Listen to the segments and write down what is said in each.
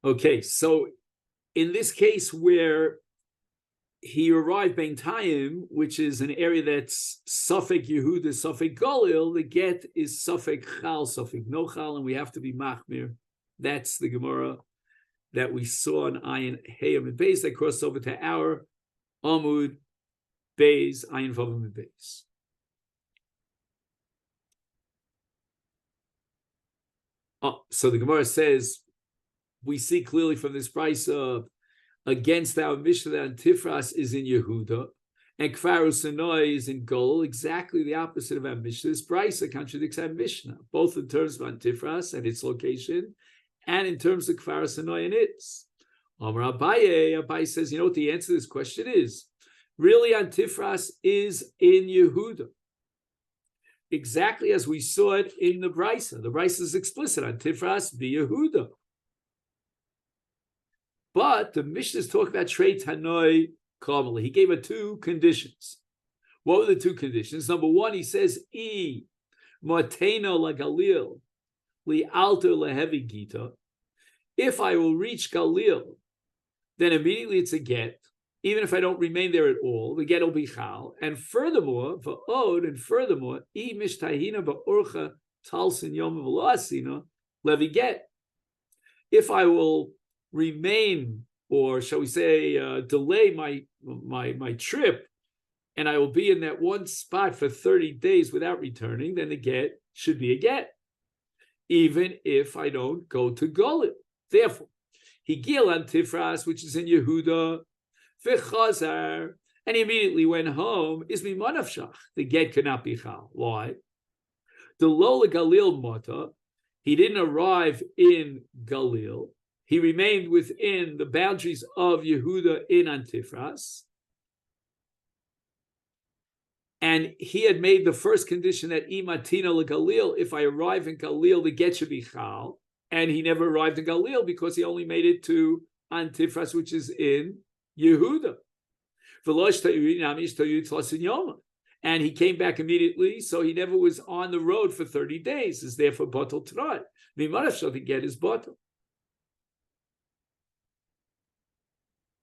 Okay, so in this case where he arrived Beintayim, which is an area that's Suffolk Yehuda, Suffolk Galil, the get is Suffolk Chal, Suffolk No Chal, and we have to be Machmir. That's the Gemara that we saw in Ayin Hayam and Beis that crossed over to our Amud Beis, Ayin Vavam and Beis. So the Gemara says, we see clearly from this price against our Mishnah that Antifras is in Yehuda and Kfar Usanoi is in Gol, exactly the opposite of our Mishnah. This Brisa contradicts our Mishnah, both in terms of Antifras and its location, and in terms of Kfar Usanoi and its. Amar Abaye says, you know what the answer to this question is? Really, Antifras is in Yehuda. Exactly as we saw it in the Brisa. The Brisa is explicit, Antifras be Yehuda. But the Mishnah is talking about Trei Tanoi Kamala. He gave her two conditions. What were the two conditions? Number one, he says, I Matena la Galil, li alter lehevi gita. If I will reach Galil, then immediately it's a get. Even if I don't remain there at all, the get will be chal. And furthermore, I mishtahina ba'orcha talsin yom v'lo'asina levi get. If I will remain, or shall we say, delay my trip, and I will be in that one spot for 30 days without returning, then the get should be a get, even if I don't go to Golil. Therefore, Higil Antifras, which is in Yehuda, V'chazar, and he immediately went home, is mimanavshach. The get could not be chal. Why? The Lola Galil Mata, he didn't arrive in Galil. He remained within the boundaries of Yehuda in Antifras. And he had made the first condition that Imatina Galil, if I arrive in Galil, the get should be chal. And he never arrived in Galil because he only made it to Antifras, which is in Yehuda. And he came back immediately, so he never was on the road for 30 days. Is therefore batal tonight. Mimanavshach, the get is batal.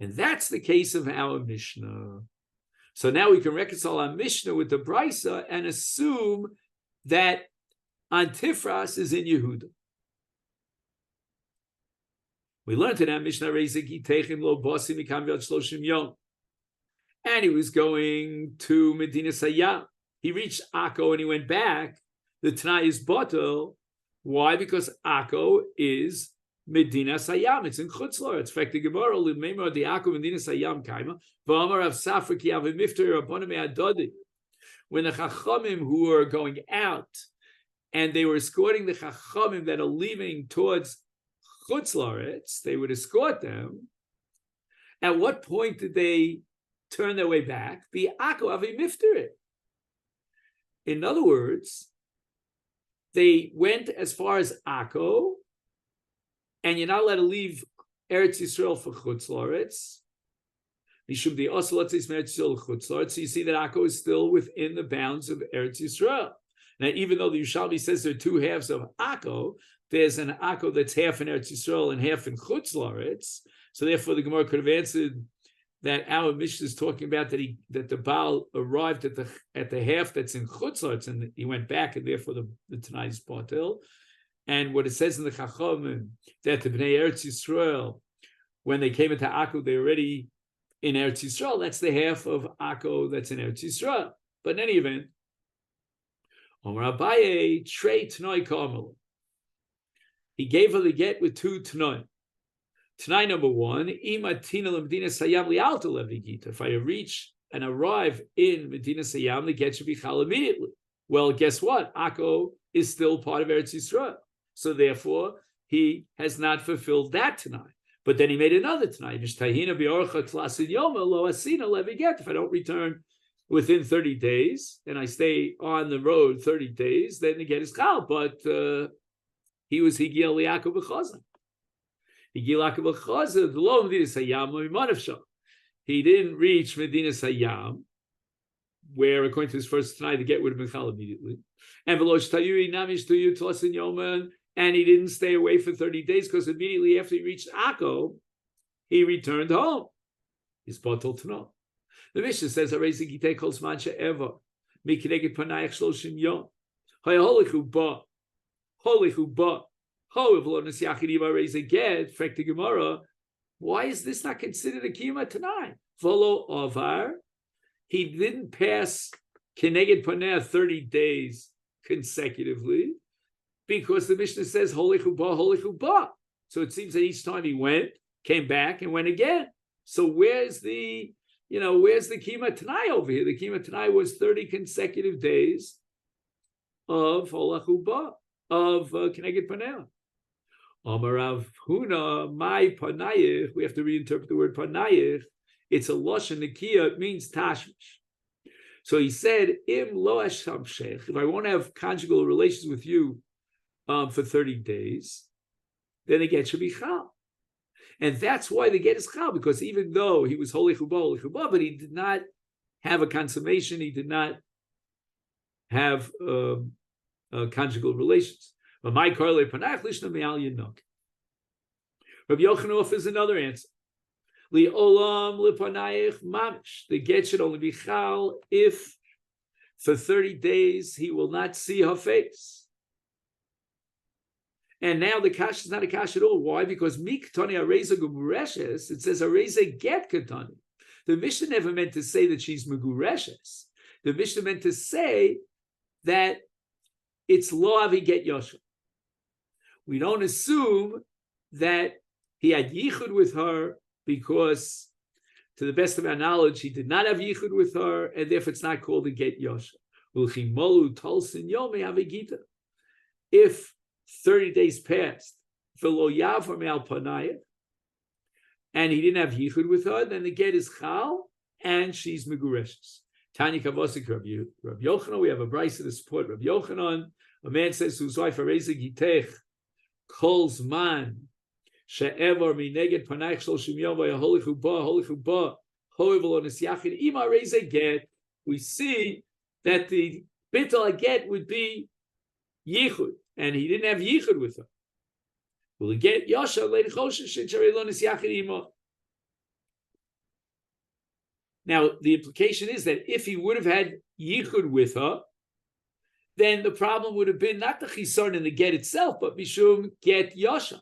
And that's the case of our Mishnah. So now we can reconcile our Mishnah with the Brisa and assume that Antifras is in Yehuda. We learned in our Mishnah, and he was going to Medina Sayyam. He reached Akko and he went back. The Tanai is batal. Why? Because Akko is Medina Sayyam. It's in Chutz La'aretz. In fact, the Gemara Limemar the Akko Medina Sayyam kaima v'amar of Safra ki avim mifter rabbanim me'adodi. When the Chachamim who were going out and they were escorting the Chachamim that are leaving towards Chutz La'aretz, they would escort them. At what point did they turn their way back? Be Akko avim mifter. In other words, they went as far as Akko. And you're not allowed to leave Eretz Yisrael for Chutz La'aretz. So you see that Akko is still within the bounds of Eretz Yisrael. Now, even though the Yerushalmi says there are two halves of Akko, there's an Akko that's half in Eretz Yisrael and half in Chutz La'aretz. So therefore, the Gemara could have answered that our Mishnah is talking about that the Baal arrived at the half that's in Chutz La'aretz and he went back, and therefore the Tanai is batil. And what it says in the Chachamim, that the Bnei Eretz Yisrael, when they came into Akko, they're already in Eretz Yisrael. That's the half of Akko that's in Eretz Yisrael. But in any event, Omar Abaye, Trei Tanoi Karmel. He gave her the get with two Tanoi. Tanoi number one, Imatina Medina Sayyam li'alta levi gita. If I reach and arrive in Medina Sayyam, the get should be chal immediately. Well, guess what? Akko is still part of Eretz Yisrael. So therefore, he has not fulfilled that tonight. But then he made another tonight. If I don't return within 30 days, and I stay on the road 30 days, then the get is chal. But he was Higil Liakov B'chazan. Higil Liakov B'chazan, the law of Medina Sayyam, he didn't reach Medina Sayyam, where according to his first tonight, the get would have been chal immediately. And and he didn't stay away for 30 days because immediately after he reached Akko, he returned home. He's bottled to know. The Mishnah says, "Arezi gitei kol zman she'eva mikineged panayach shloshim yom hayaholichu ba holichu ba ho evlonis yachidim arezi get." Frek the Gemara, why is this not considered a kiyuma tonight? Volo avar, he didn't pass kineged panayach 30 days consecutively because the Mishnah says holichu ba. So it seems that each time he went, came back, and went again. So where's the Kima Tanai over here? The Kima Tanai was 30 consecutive days of Holachuba, of Keneged Panel. Amarav Huna, my Panayich, we have to reinterpret the word Panayich. It's a Lashon Nikia, it means Tashmish. So he said, Im lo Shamshech, if I won't have conjugal relations with you for 30 days, then the get should be Chal. And that's why the get is Chal, because even though he was holy chuba, but he did not have a consummation, he did not have conjugal relations. But my Karle Panach Lishna Me'al Yinok. Rabbi Yochanan offers another answer. Li olam lipanayich mamish. The get should only be Chal if for 30 days he will not see her face. And now the kash is not a kash at all. Why? Because miktani areza gureshes, it says areza get katani. The Mishnah never meant to say that she's megureshes. The Mishnah meant to say that it's lo avi get yosha. We don't assume that he had yichud with her because, to the best of our knowledge, he did not have yichud with her, and therefore it's not called a get yosha. If 30 days passed, and he didn't have yichud with her, then the get is chal, and she's megureshes. Tanya Kavosik Rabbi Yochanan, we have a brayso to support Rabbi Yochanan. A man says to his wife, "Areza gitech kol zman she'ever mineged panayich shloshim yom v'yaholichu ba ho'evol onis yachid ima areza get." We see that the bittul get would be yichud, and he didn't have yichud with her. Will he get yasha le'choshen she'charei lo onis yachid ima? Now, the implication is that if he would have had yichud with her, then the problem would have been not the chisaron in the get itself, but mishum get yasha.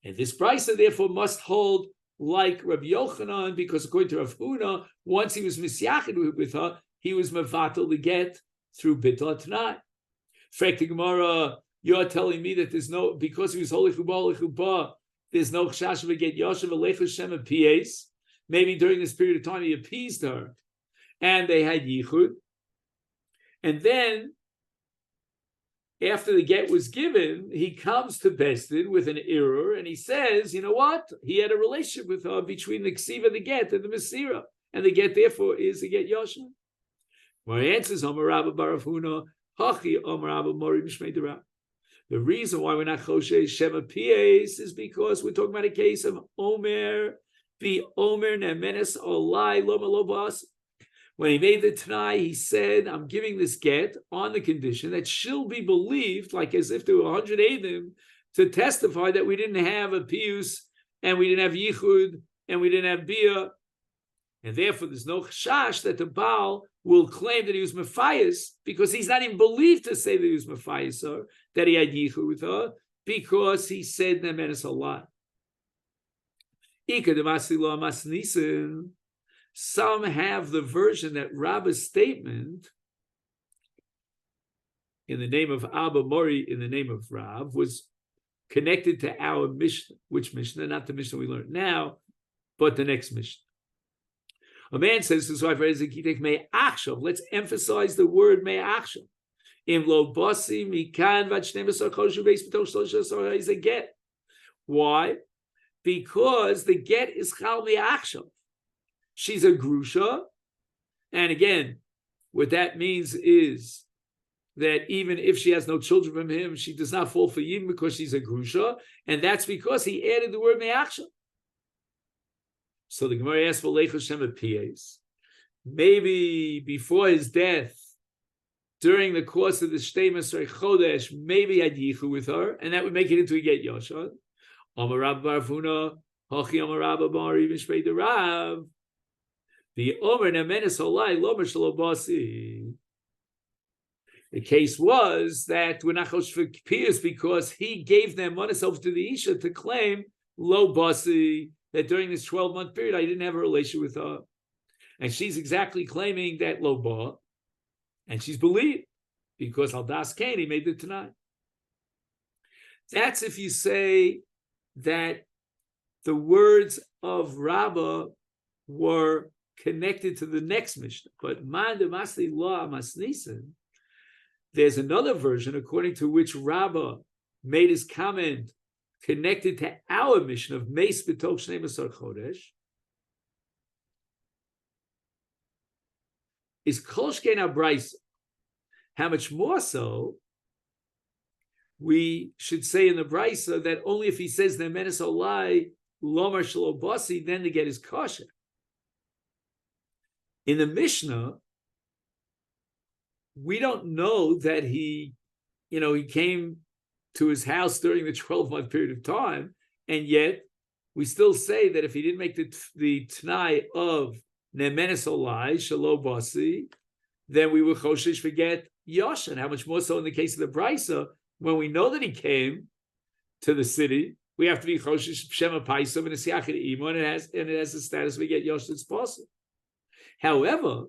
And this brayso therefore must hold like Rabbi Yochanan, because according to Rav Huna, once he was misyachid with her, he was mevatel the get through bittul tonight. Frek the Gemara, you're telling me that there's no, because he was holy chuba, there's no chashav of get yasha v'leichus shem apiyes. Maybe during this period of time he appeased her, and they had yichud. And then, after the get was given, he comes to Besdin with an error, and he says, you know what? He had a relationship with her between the ksiva, the get, and the mesira, and the get therefore is the get yosha. My answer is Amar Rabba Bar Huna, Hachi Amar Rabba Mori Mishmei Dera. The reason why we're not choshe shema pies is because we're talking about a case of Omer be Omer nemenes olai loma lobas. When he made the Tanai, he said, I'm giving this get on the condition that she'll be believed, like as if there were 100 Eidim, to testify that we didn't have a pius, and we didn't have yichud, and we didn't have bia. And therefore, there's no chash that the Baal will claim that he was Mephias, because he's not even believed to say that he was Mephias, or that he had yichud with her, because he said nemenes olai. Some have the version that Rabba's statement in the name of Abba Mori, in the name of Rab, was connected to our Mishnah. Which Mishnah? Not the Mishnah we learned now, but the next Mishnah. A man says to his wife, let's emphasize the word me'achshav. Why? Because the get is chal me'achshav. She's a grusha, and again, what that means is that even if she has no children from him, she does not fall for yim because she's a grusha, and that's because he added the word me'achshav. So the Gemara asks for leichus shem pies. Maybe before his death, during the course of the Shtei Masrei Chodesh, maybe had yichu with her, and that would make it into a get yashad. Amar Rab bar Huna, Hachi Amar Rabba bar even Shmei the Rav. The Omer Nemenes Holai Lomer Shelo Basi. The case was that we're not chosh for Pius because he gave them himself to the Isha to claim lo basi, that during this 12-month period I didn't have a relation with her, and she's exactly claiming that lo ba, and she's believed because al das kain he made the Tanai. That's if you say that the words of Rabbah were connected to the next Mishnah, but man de masli la masnisen. There's another version according to which Rabbah made his comment connected to our mission of Meis B'Toch Shnei Masar Chodesh. Is Kolshkein Abraisa. How much more so we should say in the Braisa that only if he says Nemenes Olai Lomar Shelo Basi, then to get his kosher. In the Mishnah, we don't know that he came to his house during the 12-month period of time, and yet we still say that if he didn't make the T'nai of Nemenes Olai Shelo Basi, then we would choshish forget Yoshan. How much more so in the case of the Braisa, when we know that he came to the city, we have to be choshish Shema Paisa and a Siachid Imon, and it has the status we get Yoshan's possible. However,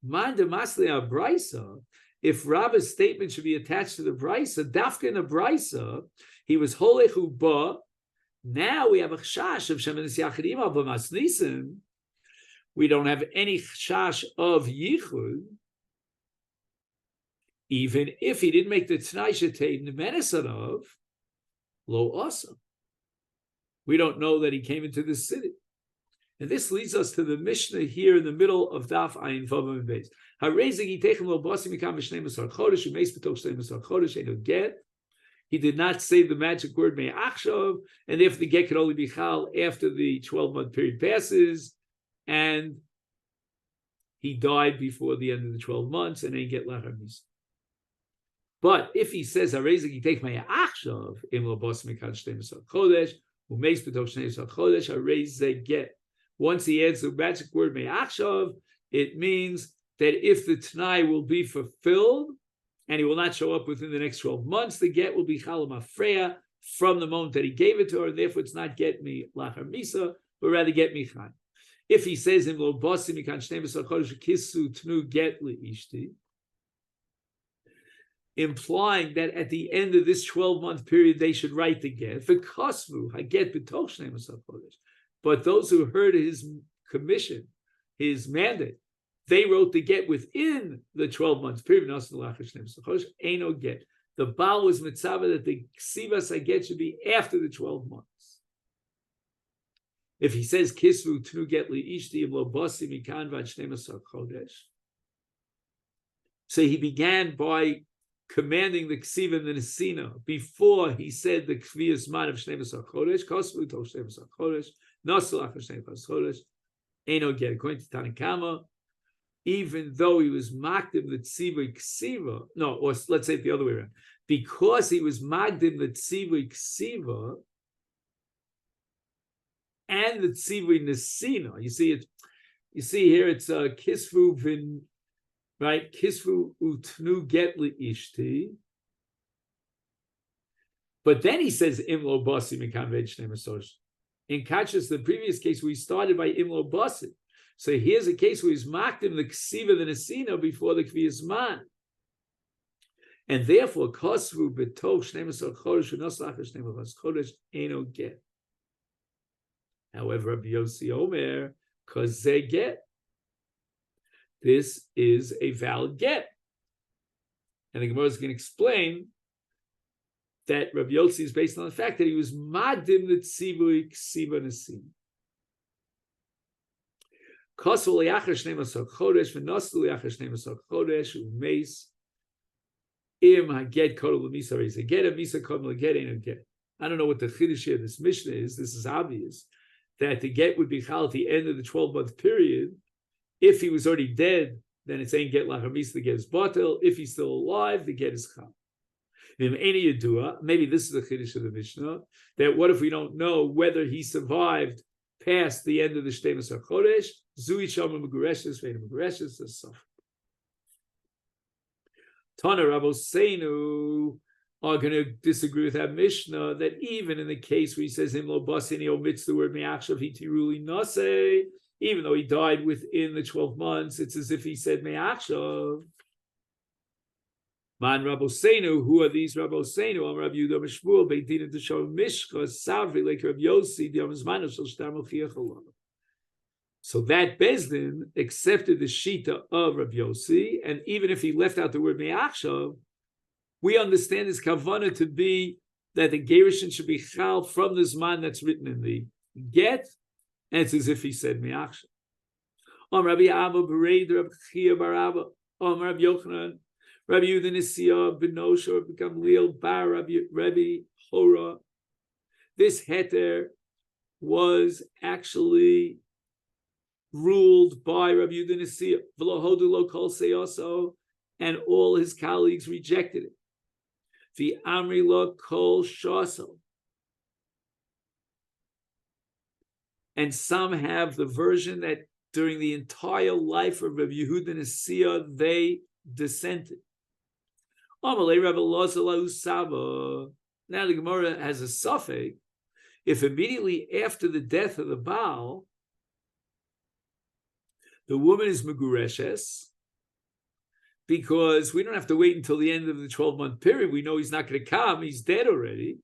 Man de Masli Braisa, if Rabbah's statement should be attached to the Braisa, Dafka in the Braisa, he was Holechu Ba. Now we have a chash of Shema Nesiachid Imon b'Masnisim. We don't have any chash of Yichud. Even if he didn't make the T'nai Shetei Nemenesanov, Lo Asa. We don't know that he came into the city. And this leads us to the Mishnah here in the middle of Daf Ayin Vav and Beis. He did not say the magic word me'achshav, and if the get could only be chal after the 12-month period passes, and he died before the end of the 12 months, and then get lachar misa. But if he says harezek he take me'achshav im lo bas mikan 12 chodesh u'meis b'toch 12 chodesh harezek get. Once he adds the magic word me'achshav, it means that if the T'nai will be fulfilled and he will not show up within the next 12 months, the get will be chalam afreya from the moment that he gave it to her, and therefore it's not get me lachar misa, but rather get me chan. If he says in lo basi mikan 12 chodesh kisu tnu get li ishti, implying that at the end of this 12-month period they should write the get. V'kosvu haget b'toch 12 chodesh. But those who heard his commission, his mandate, they wrote the get within the 12 months period. Ain't no get. The Baal was mitzvah that the ksivas get should be after the 12 months. If he says kisvu tnu get li ishti im lo basi mikan vad 12 chodesh, so he began by commanding the ksiva and the nesina before he said the kviyas man of 12 chodesh. Kosvu toch 12 chodesh. Nasalach 12 chodesh. Ain't no get. According to Tanakama, even though he was magdim the tzivui ksiva, no, or let's say it the other way around, because he was magdim the tzivui ksiva and the tzivui nesina. You see it. You see here it's kisvu vin, right? Kisvu utnu get li ishti. But then he says imlo basi mikan ved shnei masosh. In contrast to the previous case, we started by imlo basi. So here's a case where he's mocked him the ksiva the nesina before the kviyas man, and therefore kosvu b'toch 12 chodesh v'noslach 12 chodesh eno get. However, Rabbi Yossi Omer, because they get, this is a valid get, and the Gemara is going to explain that Rabbi Yossi is based on the fact that he was magdim the tzivui ksiva nesina. Kosul liachar 12 chodesh v'nosul liachar 12 chodesh u'meis im haget kodol l'misa reis. A get a misa kodol l'get ain't a get. I don't know what the chiddush here of this Mishnah is. This is obvious that the get would be chal at the end of the 12-month period if he was already dead then it's ain't get lachamisa, the get is batel. If he's still alive, the get is chal. Maybe this is the chiddush of the Mishnah, that what if we don't know whether he survived past the end of the Shtemas HaChodesh? Zui Shama Megureshes, Veda Megureshes, the Saf. Tana Rabboseinu are going to disagree with that Mishnah, that even in the case where he says, Him lo basin, he omits the word me'achshav hitiruli nase, even though he died within the 12 months, it's as if he said me'achshav. Man Rabboseinu, who are these Rabboseinu? Am Rabbi Yehuda Mishmuel, Beitin and Teshov Mishcha, Savri, like Rabbi Yossi, Diam Zmanu Shel Shtar Melchiach Olav. So that Bezdin accepted the Shita of Rabbi Yossi, and even if he left out the word Me'achshav, we understand his Kavanah to be that the Gerushin should be Chal from the Zman that's written in the Get, and it's as if he said Me'achshav. Am Rabbi Abba Bereid, Rabbi Chia Bar Abba, Am Rabbi Yochanan, Rabbi Yehuda Nisiya, Benosha, Gamliel, Bar, Rabbi Hora. This heter was actually ruled by Rabbi Yehuda Nisiya, V'lohodu lo kol seyoso, and all his colleagues rejected it. V'amri lo kol shoso. And some have the version that during the entire life of Rabbi Yehuda Nisiya, they dissented. Now the Gemara has a suffix. If immediately after the death of the Baal, the woman is Megureshes, because we don't have to wait until the end of the 12-month period. We know he's not going to come. He's dead already.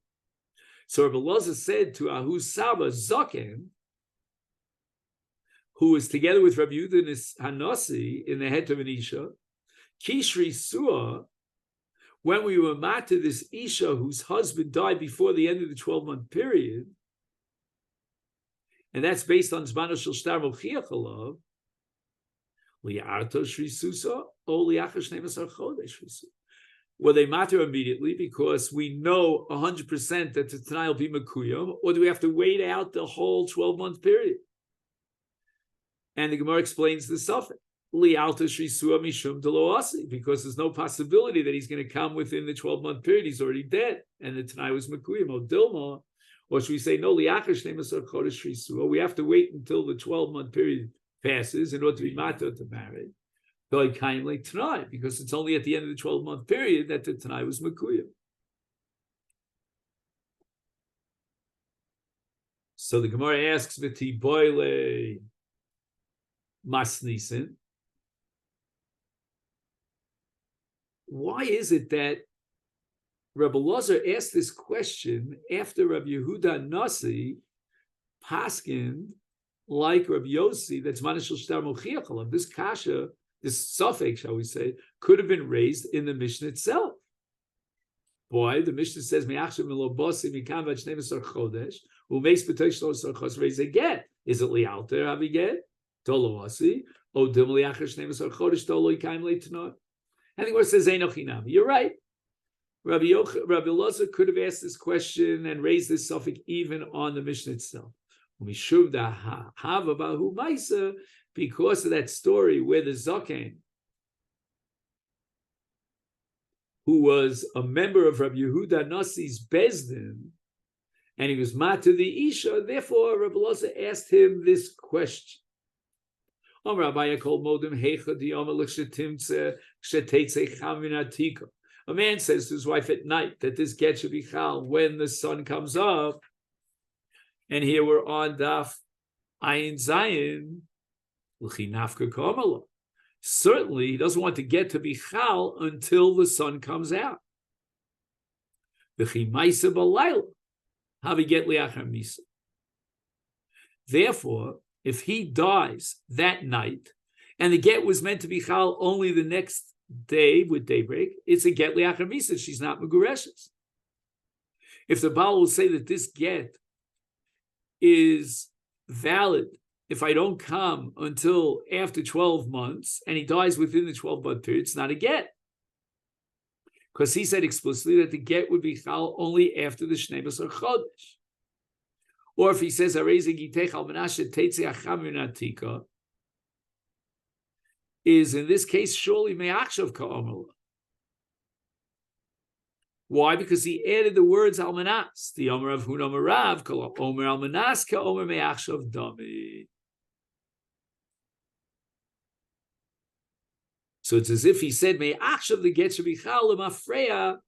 So Rabbi Loza said to Ahu Saba Zaken, who was together with Rabbi Yehuda Hanasi in the head of an Isha, Kishri Suah, when we were mat to this Isha whose husband died before the end of the 12-month period, and that's based on Zmano Shel Shtar Melchiach Olav, Li'arto Shri Susa, or Li'achar Shnei Masar Chodesh Shri Susa. Well, they matter immediately because we know 100% that the Tanai will be Mekuyam, or do we have to wait out the whole 12-month period? And the Gemara explains the suffix. Because there's no possibility that he's going to come within the 12-month period. He's already dead. And the Tanai was Mekuyim, or Dilma. Or should we say, no, we have to wait until the 12-month period passes in order to be matter to marry. Because it's only at the end of the 12-month period that the Tanai was Mekuyim. So the Gemara asks, V'ti boile masnisen. Why is it that Rabbi Lazar asked this question after Rabbi Yehuda Nasi paskined like Rabbi Yossi, that's Manashal Shtar Mochiach Alav? This kasha, this suffix, shall we say, could have been raised in the Mishnah itself. Boy, the Mishnah says, Me'achshav milo bosi mikam v'ad shnei v'sar chodesh, u'meis b'toy shlo v'sar chos raise a get. Is it li'alter havi get? Tolo asi, o dim li'achar shnei v'sar chodesh, tolo yikaim le'tanot. I think what it says, Einochinam. You're right. Rabbi Loza could have asked this question and raised this suffix even on the Mishnah itself. Because of that story where the Zaken, who was a member of Rabbi Yehuda Nasi's Bezdin, and he was mat to the Isha, therefore Rabbi Loza asked him this question. A man says to his wife at night that this get should be chal when the sun comes up. And here we're on Daf Ayin Zayin. Certainly, he doesn't want to get to be chal until the sun comes out. Therefore, if he dies that night, and the get was meant to be chal only the next day with daybreak, it's a get liachar misa. She's not megureshes. If the Baal will say that this get is valid if I don't come until after 12 months, and he dies within the 12-month period, it's not a get. Because he said explicitly that the get would be chal only after the Shnei B'Sar Chodesh. Or if he says, it's is in this case surely me'achshav ka'omer. Why? Because he added the words almanas. The omer of hun omer rav kol omer almanas ka'omer me'achshav dami. So it's as if he said me'achshav the get shebichal lemafreya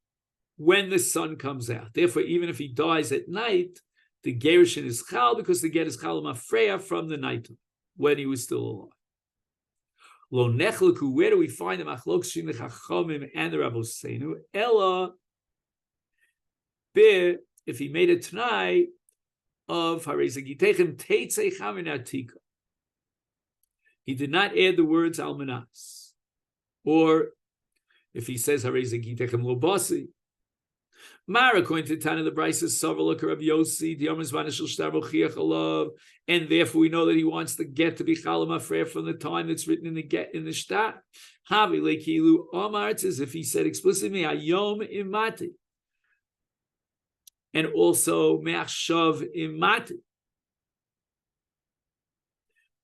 when the sun comes out. Therefore, even if he dies at night, the gerushin is chal because the get is chal lemafreya from the night when he was still alive. Lo nechleku, where do we find the machlok shin the chachamim and the rabboseinu? Ella, if he made a t'nai of hareza gitechem teitzei chamin atika, he did not add the words almanas. Or if he says hareza gitechem lobasi, Mar, according to Tana, the Bryce is Savaluk of Yosi, the Yom's Vanishal Shtabochiach Alav, and therefore we know that he wants the get to be Chalam Afreya from the time that's written in the get in the Shtat. Havi Lekilu Omar, it's as if he said explicitly, Ayom Imati. And also Me'achshav Imati.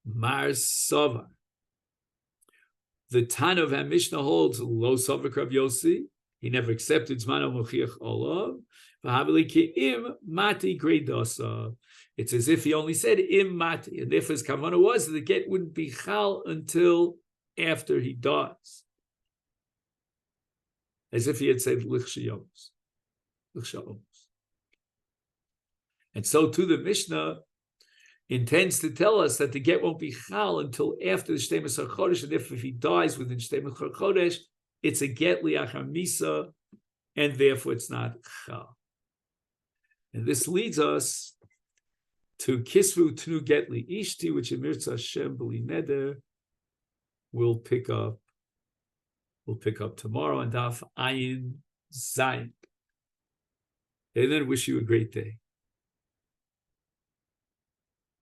Mar Savar. The Tana of Mishnah holds Lo Savak Rav Yosi. He never accepted Zmano Mochiach Olav. Im Mati Gredasa. It's as if he only said Im Mati, and therefore his kavanah was that the get wouldn't be chal until after he dies. As if he had said Lichshayomos. And so too the Mishnah intends to tell us that the get won't be chal until after the Shtei Masar Chodesh, and if he dies within Shtei Masar Chodesh, it's a get liachar misa, and therefore it's not chal. And this leads us to kisvu tnu get li ishti, which in Mirza Hashem b'li neder we'll pick up tomorrow on Daf Ayin Zayin. And then wish you a great day.